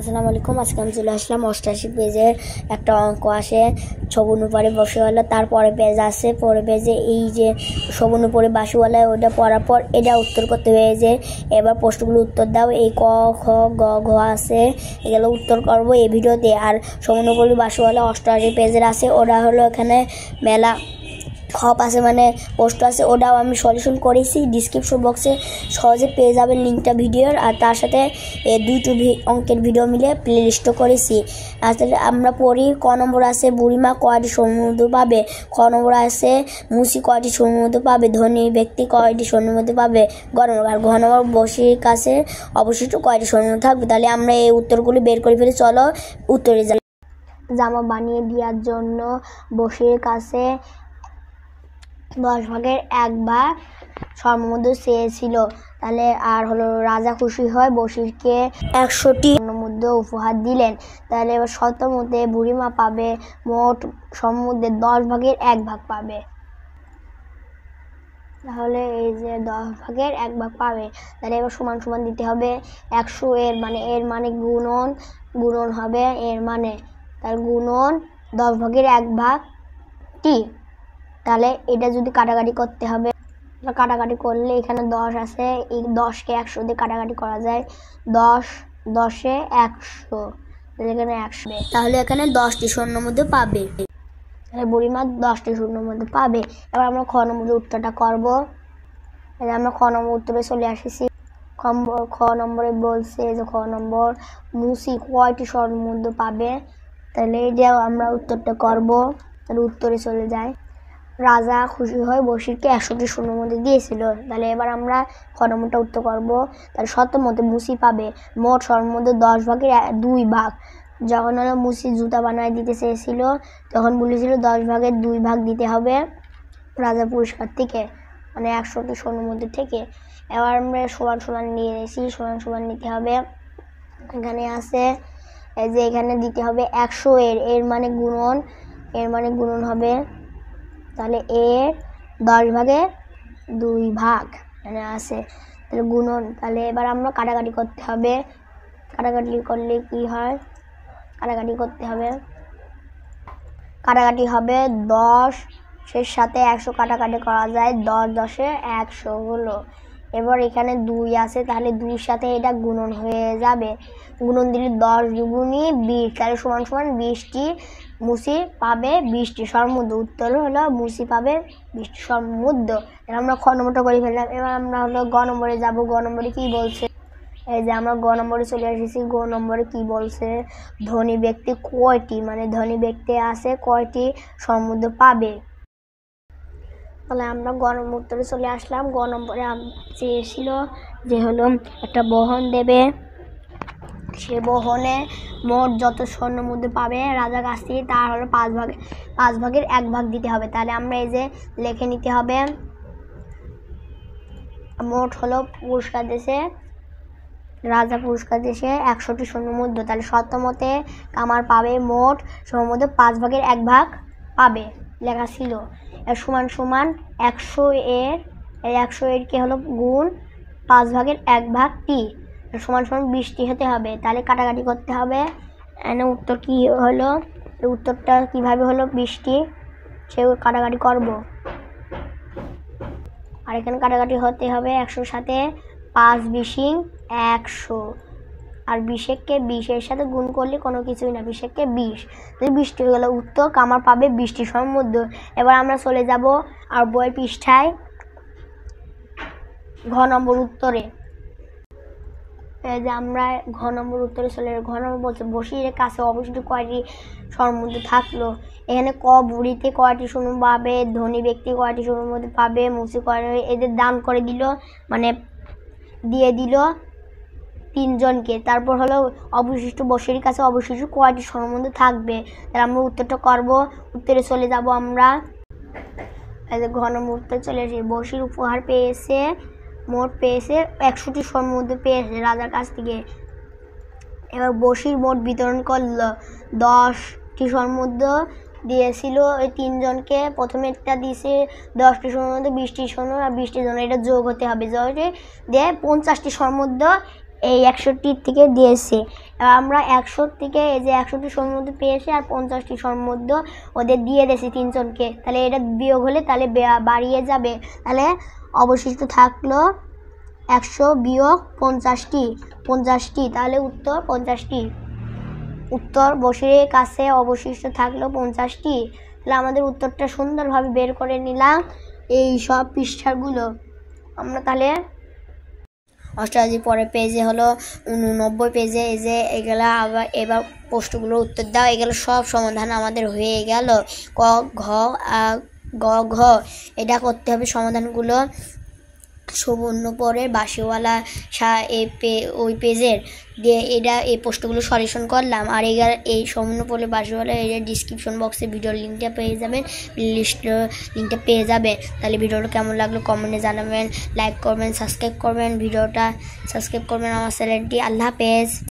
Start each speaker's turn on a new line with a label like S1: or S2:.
S1: আসসালামু আলাইকুম। আজকে আমি চলে আসলাম 88 পেজের একটা অঙ্ক আসে সগুণ উপরে বসিওয়ালা, তারপরে পেজ আছে পরে পেজে এই যে সগুণ উপরে বাসিওয়ালা, ওইটা পড়ার পর এটা উত্তর করতে হয়েছে। এবার প্রশ্নগুলো উত্তর দাও। এই ক খ গ ঘ আছে, এগুলো উত্তর করবো এই ভিডিওতে। আর সগুণ উপরে বাসিওয়ালা 88 পেজের আছে, ওটা হলো এখানে মেলা খপ আছে মানে পোস্ট আছে, ওটাও আমি সলিউশন করেছি। ডিসক্রিপশন বক্সে সহজে পেয়ে যাবেন লিঙ্কটা ভিডিওর, আর তার সাথে দুটো অঙ্কের ভিডিও মিলে প্লে লিস্টও করেছি। আসলে আমরা পড়ি ক নম্বর আছে বুড়িমা কয়টি স্বর্ণমুদ্রা পাবে, খ নম্বর আছে মুসি কয়টি স্বর্ণমুদ্রা পাবে, ধনী ব্যক্তি কয়টি স্বর্ণমুদ্রা পাবে, গ নম্বর। আর ঘ নম্বর বসির কাছে অবশিষ্ট কয়টি স্বর্ণমুদ্রা থাকবে। তাহলে আমরা এই উত্তরগুলি বের করে ফেলি, চলো উত্তরে যাই। জামা বানিয়ে দেওয়ার জন্য বসির কাছে 10 ভাগের 1 ভাগ স্বর্ণমুদ্রা চেয়েছিল। তাহলে আর হলো রাজা খুশি হয় বসিরকে 100টি স্বর্ণমুদ্রা উপহার দিলেন। তাহলে এবার শর্তের মধ্যে বুড়িমা পাবে মোট স্বর্ণমুদ্রার 10 ভাগের 1 ভাগ পাবে। তাহলে এই যে 10 ভাগের 1 ভাগ পাবে, তাহলে এবার সমান সমান দিতে হবে 100 এর মানে গুণন হবে এর মানে, তার গুণন 10 ভাগের 1 ভাগ টি। তাহলে এটা যদি কাটাকাটি করতে হবে, কাটাকাটি করলে এখানে 10 আছে, এই 10কে 100 দিয়ে কাটাকাটি করা যায়, 10 এ 100, এখানে 100। তাহলে এখানে 10টি স্বর্ণমুদ্রা পাবে, তাহলে বুড়িমা 10টি স্বর্ণমুদ্রা পাবে। এবার আমরা খ নম্বরের উত্তরটা করবো। আমরা খ নম্বর উত্তরে চলে আসেছি। খ নম্বরে বলছে যে খ নম্বর মুসি কয়টি স্বর্ণমুদ্রা পাবে। তাহলে এই যে আমরা উত্তরটা করব, তাহলে উত্তরে চলে যায়। রাজা খুশি হয় বসিরকে 100টি স্বর্ণমুদ্রা দিয়েছিল। তাহলে এবার আমরা খ নম্বরটা উত্তর করব। তাহলে শর্ত মতে মুসি পাবে মোট স্বর্ণমুদ্রা 10 ভাগের 2 ভাগ। যখন হলো মুসি জুতা বানায় দিতে চেয়েছিল তখন বলেছিল 10 ভাগের 2 ভাগ দিতে হবে রাজা পুরস্কার থেকে, মানে 100টি স্বর্ণমুদ্রা থেকে। এবার আমরা সমান সমান নিয়ে এসেছি, সমান সমান নিতে হবে। এখানে আছে এই যে এখানে দিতে হবে 100 এর মানে গুণন হবে, তাহলে এর 10 ভাগে 2 ভাগ মানে আছে, তাহলে গুণন। তাহলে এবার আমরা কাটাকাটি করতে হবে। কাটাকাটি করলে কি হয়, কাটাকাটি করতে হবে, কাটাকাটি হবে 10 এর সাথে 100 কাটাকাটি করা যায়, 10 10 এ 100 হলো। এবার এখানে 2 আছে, তাহলে 2-র সাথে এটা গুণন হয়ে যাবে, গুণন দিলে 10 দুগুণী 20, তাহলে সমান সমান 20টি মুসি পাবে 20টি স্বর্ণমুদ্রা। উত্তর হলো মুসি পাবে 20টি স্বর্ণমুদ্রা। এবার আমরা খ নম্বরটা করে ফেললাম। এবার আমরা হলো গ নম্বরে যাব। গ নম্বরে কি বলছে, এই যে আমরা গ নম্বরে চলে এসেছি। গ নম্বরে কি বলছে, ধনী ব্যক্তি কয়টি, মানে ধনী ব্যক্তি আছে কয়টি স্বর্ণমুদ্রা পাবে। তাহলে আমরা গ নম্বর উত্তরে চলে আসলাম। গ নম্বরে চেয়েছিল যে হলো একটা বহন দেবে, সে বহনে মোট যত স্বর্ণমুদ্রা পাবে রাজার কাছ থেকে তার হলো 5 ভাগের 1 ভাগ দিতে হবে। তাহলে আমরা এই যে লিখে নিতে হবে, মোট হলো পুরস্কার দেশে রাজা পুরস্কার দেশে 100টি স্বর্ণমুদ্রা। তাহলে শর্ত মতে কামার পাবে মোট স্বর্ণমুদ্রা 5 ভাগের 1 ভাগ পাবে লেখা ছিল। সমান সমান 100 এরকে হলো গুণ 5 ভাগের 1 ভাগ টি সমান সমান 20টি হতে হবে। তাহলে কাটাকাটি করতে হবে। এখানে উত্তর কি হলো, উত্তরটা কিভাবে হলো 20টি, সে কাটাকাটি করব। আর এখানে কাটাকাটি হতে হবে 100-র সাথে 5 20 100, আর 20কে 20-এর সাথে গুণ করলে কোনো কিছুই না, 20কে 20, তাহলে 20টি হয়ে গেল উত্তর। কামার পাবে 20টি স্বর্ণমুদ্রা। এবার আমরা চলে যাব আর বইয়ের পৃষ্ঠায় ঘ নম্বর উত্তরে। যে আমরা ঘ নম্বর উত্তরে চলে, ঘ নম্বর বলছে বসিরের কাছে অবশিষ্ট কয়টি স্বর্ণমুদ্রা থাকলো। এখানে ক বুড়িতে কয়টি স্বর্ণ পাবে, ধনী ব্যক্তি কয়টি স্বর্ণমুদ্রা পাবে, মুসি কয়টি, এদের দান করে দিল, মানে দিয়ে দিল 3 জনকে। তারপর হলো অবশিষ্ট বসিরের কাছে অবশিষ্ট কয়টি স্বর্ণমুদ্রা থাকবে। তাহলে আমরা উত্তরটা করব। উত্তরে চলে যাব আমরা, এই যে ঘ নম্বর উত্তরে চলে আসি। বসির উপহার পেয়েছে, মোট পেয়েছে 100টি স্বর্ণমুদ্রা পেয়েছে রাজার কাছ থেকে। এবার বসির মোট বিতরণ করলো 10টি স্বর্ণমুদ্রা দিয়েছিল ওই 3 জনকে। প্রথমে একটা দিয়েছে 10টি স্বর্ণমুদ্রা, 20টি স্বর্ণ আর 20টি জন, এটা যোগ হতে হবে, যোগ দিয়ে 50টি স্বর্ণমুদ্রা এই 100টি থেকে দিয়েছে। আমরা 100 থেকে এই যে 100টি স্বর্ণ মুদ্রা পেয়েছি আর 50টি স্বর্ণ মুদ্রা ওদের দিয়ে দিয়েছি তিনজনকে। তাহলে এটা বিয়োগ হলে তাহলে বাড়িয়ে যাবে। তাহলে অবশিষ্ট থাকলো 100 বিয়োগ 50টি তাহলে উত্তর 50টি। উত্তর বসিরের কাছে অবশিষ্ট থাকলো 50টি। তাহলে আমাদের উত্তরটা সুন্দরভাবে বের করে নিলাম এই সব পৃষ্ঠাগুলো। আমরা তাহলে অষ্টআশি পরের পেজে হলো 89 পেজে এই যে এগুলা আবার এবার প্রশ্নগুলোর উত্তর দাও। এগুলো সব সমাধান আমাদের হয়ে গেল। ক ঘ ঘ এটা করতে হবে সমাধানগুলো। সুবর্ণপরের বাসিওয়ালা ওই পেজের দিয়ে এটা এই প্রশ্নগুলো সলিউশন করলাম। আর এই সুবর্ণপরের বাসিওয়ালা এই ডিসক্রিপশন বক্সে ভিডিওর লিঙ্কটা পেয়ে যাবেন, লিঙ্কটা পেয়ে যাবে। তাহলে ভিডিওটা কেমন লাগলো কমেন্টে জানাবেন, লাইক করবেন, সাবস্ক্রাইব করবেন, ভিডিওটা সাবস্ক্রাইব করবেন আমার চ্যানেলটি। আল্লাহ হাফেজ।